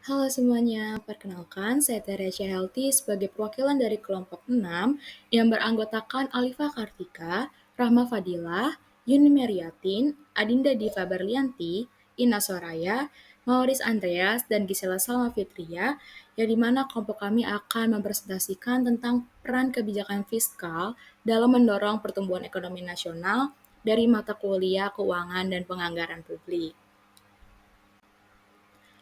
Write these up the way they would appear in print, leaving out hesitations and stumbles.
Halo semuanya, perkenalkan saya Teresia Healthy sebagai perwakilan dari kelompok 6 yang beranggotakan Alifa Kartika, Rahma Fadilah, Yuni Meriatin, Adinda Diva Berlianti, Ina Soraya, Mauris Andreas, dan Gisela Salma Fitria, yang dimana kelompok kami akan mempresentasikan tentang peran kebijakan fiskal dalam mendorong pertumbuhan ekonomi nasional dari mata kuliah keuangan dan penganggaran publik.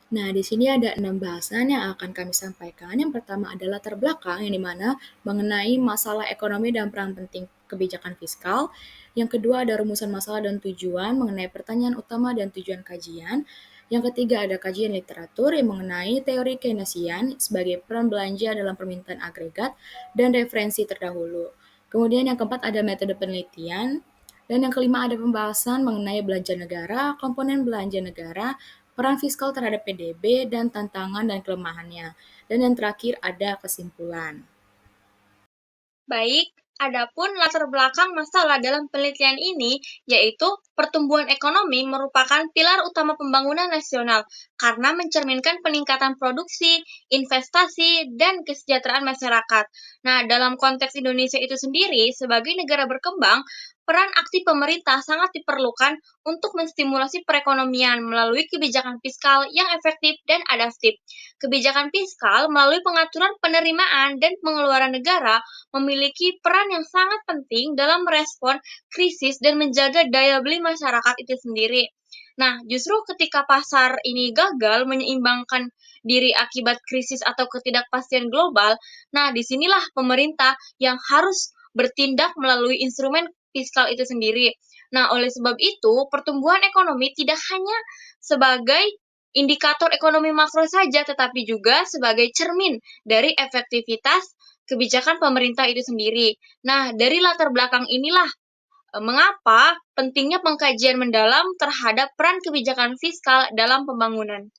Nah, di sini ada 6 bahasan yang akan kami sampaikan. Yang pertama adalah latar belakang, yang dimana mengenai masalah ekonomi dan peran penting kebijakan fiskal. Yang kedua ada rumusan masalah dan tujuan mengenai pertanyaan utama dan tujuan kajian. Yang ketiga ada kajian literatur yang mengenai teori Keynesian sebagai peran belanja dalam permintaan agregat dan referensi terdahulu. Kemudian yang keempat ada metode penelitian. Dan yang kelima ada pembahasan mengenai belanja negara, komponen belanja negara, peran fiskal terhadap PDB, dan tantangan dan kelemahannya. Dan yang terakhir ada kesimpulan. Baik, adapun latar belakang masalah dalam penelitian ini yaitu pertumbuhan ekonomi merupakan pilar utama pembangunan nasional karena mencerminkan peningkatan produksi, investasi, dan kesejahteraan masyarakat. Nah, dalam konteks Indonesia itu sendiri, sebagai negara berkembang, peran aktif pemerintah sangat diperlukan untuk menstimulasi perekonomian melalui kebijakan fiskal yang efektif dan adaptif. Kebijakan fiskal melalui pengaturan penerimaan dan pengeluaran negara memiliki peran yang sangat penting dalam merespon krisis dan menjaga daya beli masyarakat itu sendiri. Nah, justru ketika pasar ini gagal menyeimbangkan diri akibat krisis atau ketidakpastian global, nah disinilah pemerintah yang harus bertindak melalui instrumen fiskal itu sendiri. Nah, oleh sebab itu, pertumbuhan ekonomi tidak hanya sebagai indikator ekonomi makro saja, tetapi juga sebagai cermin dari efektivitas kebijakan pemerintah itu sendiri. Nah, dari latar belakang inilah mengapa pentingnya pengkajian mendalam terhadap peran kebijakan fiskal dalam pembangunan.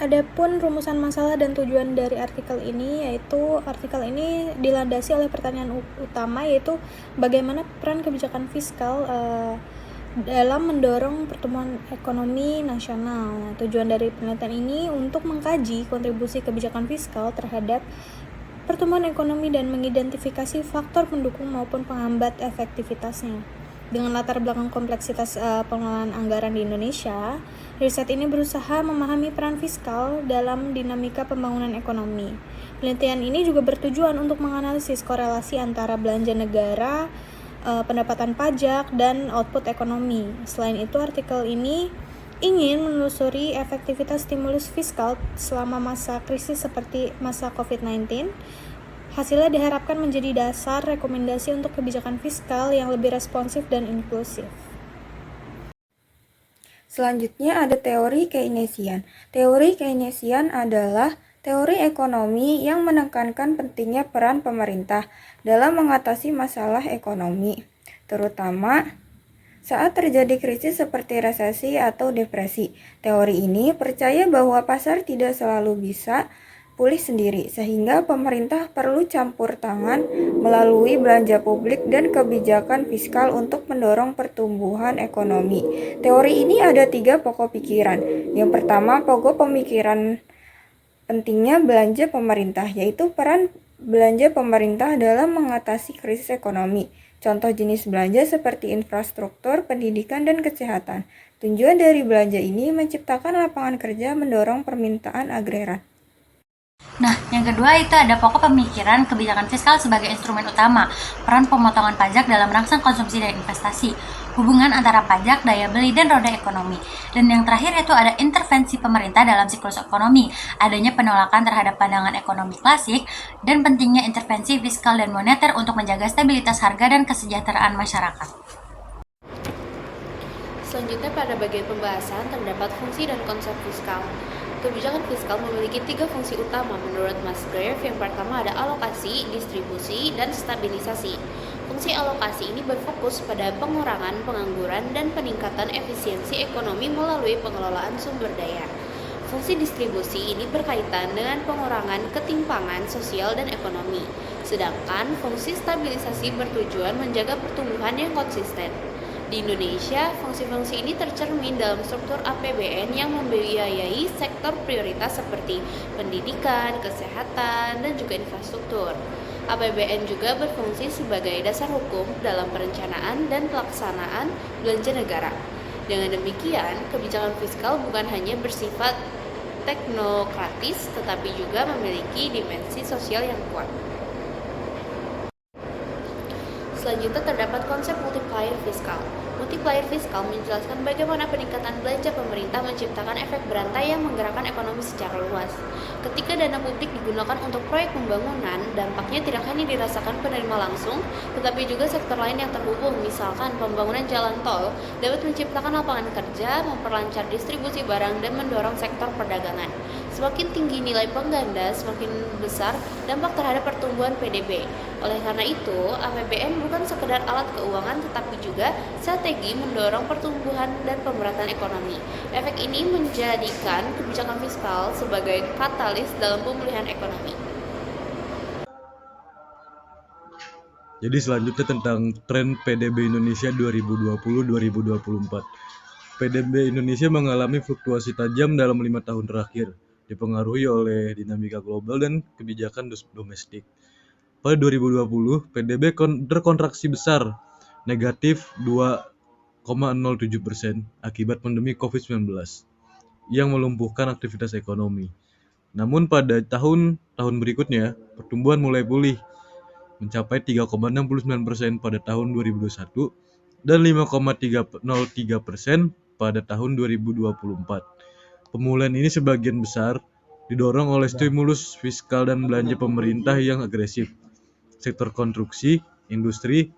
Adapun rumusan masalah dan tujuan dari artikel ini, yaitu artikel ini dilandasi oleh pertanyaan utama, yaitu bagaimana peran kebijakan fiskal dalam mendorong pertumbuhan ekonomi nasional. Nah, tujuan dari penelitian ini untuk mengkaji kontribusi kebijakan fiskal terhadap pertumbuhan ekonomi dan mengidentifikasi faktor pendukung maupun penghambat efektivitasnya. Dengan latar belakang kompleksitas pengelolaan anggaran di Indonesia, riset ini berusaha memahami peran fiskal dalam dinamika pembangunan ekonomi. Penelitian ini juga bertujuan untuk menganalisis korelasi antara belanja negara, pendapatan pajak, dan output ekonomi. Selain itu, artikel ini ingin menelusuri efektivitas stimulus fiskal selama masa krisis seperti masa COVID-19. Hasilnya diharapkan menjadi dasar rekomendasi untuk kebijakan fiskal yang lebih responsif dan inklusif. Selanjutnya ada teori Keynesian. Teori Keynesian adalah teori ekonomi yang menekankan pentingnya peran pemerintah dalam mengatasi masalah ekonomi, terutama saat terjadi krisis seperti resesi atau depresi. Teori ini percaya bahwa pasar tidak selalu bisa pulih sendiri, sehingga pemerintah perlu campur tangan melalui belanja publik dan kebijakan fiskal untuk mendorong pertumbuhan ekonomi. Teori ini ada 3 pokok pikiran. Yang pertama, pokok pemikiran pentingnya belanja pemerintah, yaitu peran belanja pemerintah dalam mengatasi krisis ekonomi. Contoh jenis belanja seperti infrastruktur, pendidikan, dan kesehatan. Tujuan dari belanja ini menciptakan lapangan kerja, mendorong permintaan agregat. Nah, yang kedua itu ada pokok pemikiran kebijakan fiskal sebagai instrumen utama, peran pemotongan pajak dalam merangsang konsumsi dan investasi, hubungan antara pajak, daya beli, dan roda ekonomi. Dan yang terakhir itu ada intervensi pemerintah dalam siklus ekonomi, adanya penolakan terhadap pandangan ekonomi klasik, dan pentingnya intervensi fiskal dan moneter untuk menjaga stabilitas harga dan kesejahteraan masyarakat. Selanjutnya pada bagian pembahasan terdapat fungsi dan konsep fiskal. Kebijakan fiskal memiliki 3 fungsi utama menurut Musgrave. Yang pertama ada alokasi, distribusi, dan stabilisasi. Fungsi alokasi ini berfokus pada pengurangan pengangguran dan peningkatan efisiensi ekonomi melalui pengelolaan sumber daya. Fungsi distribusi ini berkaitan dengan pengurangan ketimpangan sosial dan ekonomi. Sedangkan fungsi stabilisasi bertujuan menjaga pertumbuhan yang konsisten. Di Indonesia, fungsi-fungsi ini tercermin dalam struktur APBN yang membiayai sektor prioritas seperti pendidikan, kesehatan, dan juga infrastruktur. APBN juga berfungsi sebagai dasar hukum dalam perencanaan dan pelaksanaan belanja negara. Dengan demikian, kebijakan fiskal bukan hanya bersifat teknokratis, tetapi juga memiliki dimensi sosial yang kuat. Selanjutnya terdapat konsep multiplier fiskal. Multiplier fiskal menjelaskan bagaimana peningkatan belanja pemerintah menciptakan efek berantai yang menggerakkan ekonomi secara luas. Ketika dana publik digunakan untuk proyek pembangunan, dampaknya tidak hanya dirasakan penerima langsung, tetapi juga sektor lain yang terhubung. Misalkan pembangunan jalan tol dapat menciptakan lapangan kerja, memperlancar distribusi barang, dan mendorong sektor perdagangan. Semakin tinggi nilai pengganda, semakin besar dampak terhadap pertumbuhan PDB. Oleh karena itu, APBN bukan sekedar alat keuangan tetapi juga strategi mendorong pertumbuhan dan pemerataan ekonomi. Efek ini menjadikan kebijakan fiskal sebagai katalis dalam pemulihan ekonomi. Jadi selanjutnya tentang tren PDB Indonesia 2020-2024. PDB Indonesia mengalami fluktuasi tajam dalam 5 tahun terakhir, dipengaruhi oleh dinamika global dan kebijakan domestik. Pada 2020, PDB terkontraksi besar, negatif 2,07% akibat pandemi COVID-19 yang melumpuhkan aktivitas ekonomi. Namun pada tahun berikutnya, pertumbuhan mulai pulih, mencapai 3,69% pada tahun 2021 dan 5,303% pada tahun 2024. Pemulihan ini sebagian besar didorong oleh stimulus fiskal dan belanja pemerintah yang agresif. Sektor konstruksi, industri,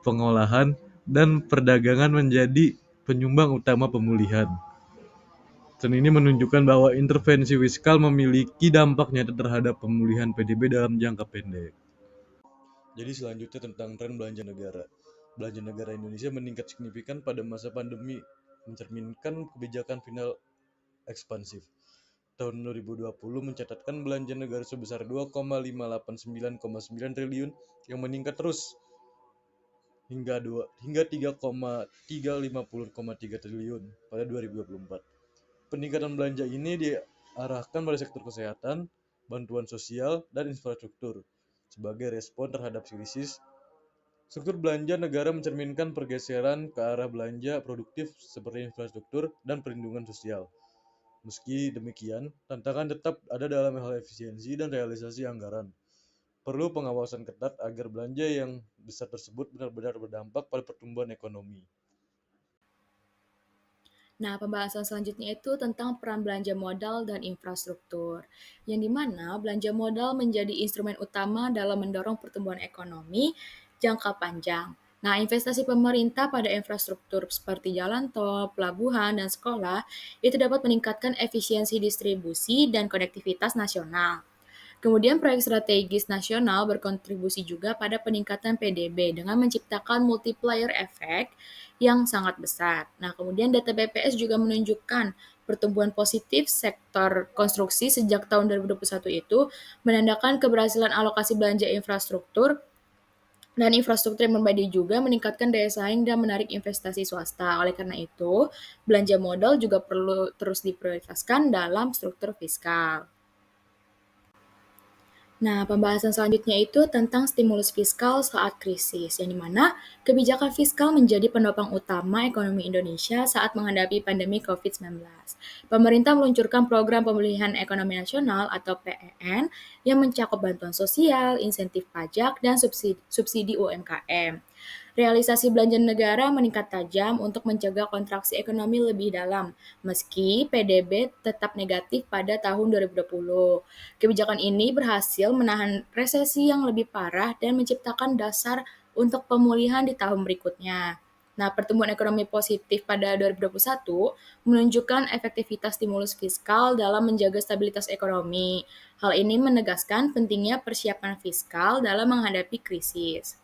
pengolahan, dan perdagangan menjadi penyumbang utama pemulihan. Tren ini menunjukkan bahwa intervensi fiskal memiliki dampak nyata terhadap pemulihan PDB dalam jangka pendek. Jadi selanjutnya tentang tren belanja negara. Belanja negara Indonesia meningkat signifikan pada masa pandemi, mencerminkan kebijakan final ekspansif. Tahun 2020 mencatatkan belanja negara sebesar 2,589,9 triliun yang meningkat terus hingga 3,350,3 triliun pada 2024. Peningkatan belanja ini diarahkan pada sektor kesehatan, bantuan sosial, dan infrastruktur. Sebagai respon terhadap krisis, struktur belanja negara mencerminkan pergeseran ke arah belanja produktif seperti infrastruktur dan perlindungan sosial. Meski demikian, tantangan tetap ada dalam hal efisiensi dan realisasi anggaran. Perlu pengawasan ketat agar belanja yang besar tersebut benar-benar berdampak pada pertumbuhan ekonomi. Nah, pembahasan selanjutnya itu tentang peran belanja modal dan infrastruktur, yang dimana belanja modal menjadi instrumen utama dalam mendorong pertumbuhan ekonomi jangka panjang. Nah, investasi pemerintah pada infrastruktur seperti jalan tol, pelabuhan, dan sekolah itu dapat meningkatkan efisiensi distribusi dan konektivitas nasional. Kemudian proyek strategis nasional berkontribusi juga pada peningkatan PDB dengan menciptakan multiplier effect yang sangat besar. Nah, kemudian data BPS juga menunjukkan pertumbuhan positif sektor konstruksi sejak tahun 2021 itu menandakan keberhasilan alokasi belanja infrastruktur dan infrastruktur yang memadai juga meningkatkan daya saing dan menarik investasi swasta. Oleh karena itu, belanja modal juga perlu terus diprioritaskan dalam struktur fiskal. Nah, pembahasan selanjutnya itu tentang stimulus fiskal saat krisis, yang dimana kebijakan fiskal menjadi penopang utama ekonomi Indonesia saat menghadapi pandemi COVID-19. Pemerintah meluncurkan program pemulihan ekonomi nasional atau PEN yang mencakup bantuan sosial, insentif pajak, dan subsidi UMKM. Realisasi belanja negara meningkat tajam untuk mencegah kontraksi ekonomi lebih dalam, meski PDB tetap negatif pada tahun 2020. Kebijakan ini berhasil menahan resesi yang lebih parah dan menciptakan dasar untuk pemulihan di tahun berikutnya. Nah, pertumbuhan ekonomi positif pada 2021 menunjukkan efektivitas stimulus fiskal dalam menjaga stabilitas ekonomi. Hal ini menegaskan pentingnya persiapan fiskal dalam menghadapi krisis.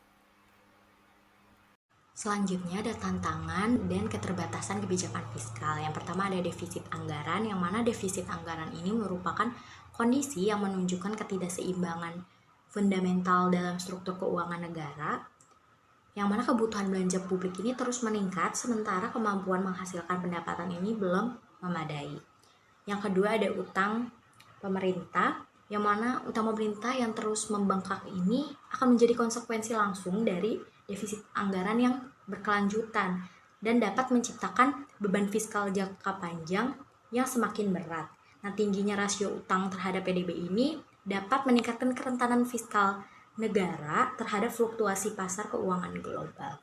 Selanjutnya ada tantangan dan keterbatasan kebijakan fiskal. Yang pertama ada defisit anggaran, yang mana defisit anggaran ini merupakan kondisi yang menunjukkan ketidakseimbangan fundamental dalam struktur keuangan negara. yang mana kebutuhan belanja publik ini terus meningkat sementara kemampuan menghasilkan pendapatan ini belum memadai. Yang kedua ada utang pemerintah, yang mana utang pemerintah yang terus membengkak ini akan menjadi konsekuensi langsung dari defisit anggaran yang berkelanjutan dan dapat menciptakan beban fiskal jangka panjang yang semakin berat. Nah, tingginya rasio utang terhadap PDB ini dapat meningkatkan kerentanan fiskal negara terhadap fluktuasi pasar keuangan global.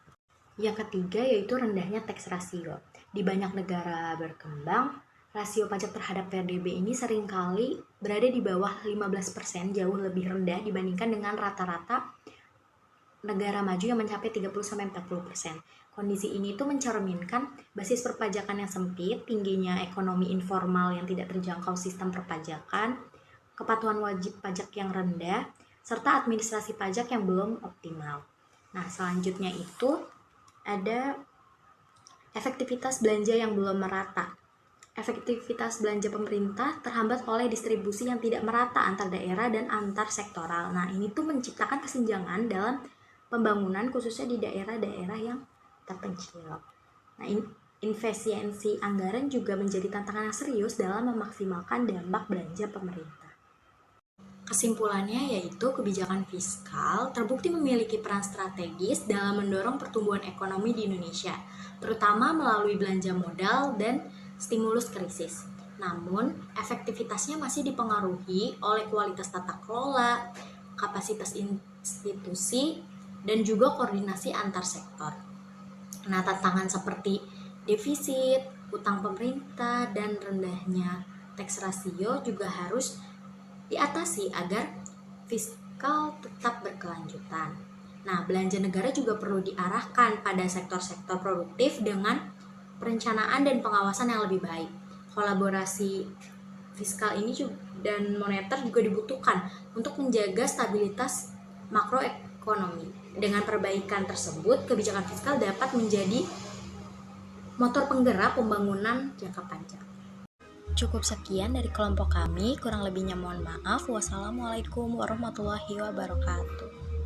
Yang ketiga yaitu rendahnya tax ratio. Di banyak negara berkembang, rasio pajak terhadap PDB ini seringkali berada di bawah 15%, jauh lebih rendah dibandingkan dengan rata-rata negara maju yang mencapai 30-40%. Kondisi ini tuh mencerminkan basis perpajakan yang sempit, tingginya ekonomi informal yang tidak terjangkau sistem perpajakan, kepatuhan wajib pajak yang rendah, serta administrasi pajak yang belum optimal. Nah, selanjutnya itu ada efektivitas belanja yang belum merata. Efektivitas belanja pemerintah terhambat oleh distribusi yang tidak merata antar daerah dan antar sektoral. Nah, ini tuh menciptakan kesenjangan dalam pembangunan khususnya di daerah-daerah yang terpencil. Nah, efisiensi anggaran juga menjadi tantangan yang serius dalam memaksimalkan dampak belanja pemerintah. Kesimpulannya yaitu kebijakan fiskal terbukti memiliki peran strategis dalam mendorong pertumbuhan ekonomi di Indonesia, terutama melalui belanja modal dan stimulus krisis. Namun, efektivitasnya masih dipengaruhi oleh kualitas tata kelola, kapasitas institusi, dan juga koordinasi antar sektor. Nah, tantangan seperti defisit, utang pemerintah, dan rendahnya tax ratio juga harus diatasi agar fiskal tetap berkelanjutan. Nah, belanja negara juga perlu diarahkan pada sektor-sektor produktif dengan perencanaan dan pengawasan yang lebih baik. Kolaborasi fiskal ini dan moneter juga dibutuhkan untuk menjaga stabilitas makroekonomi. Dengan perbaikan tersebut, kebijakan fiskal dapat menjadi motor penggerak pembangunan jangka panjang. Cukup sekian dari kelompok kami, kurang lebihnya mohon maaf. Wassalamualaikum warahmatullahi wabarakatuh.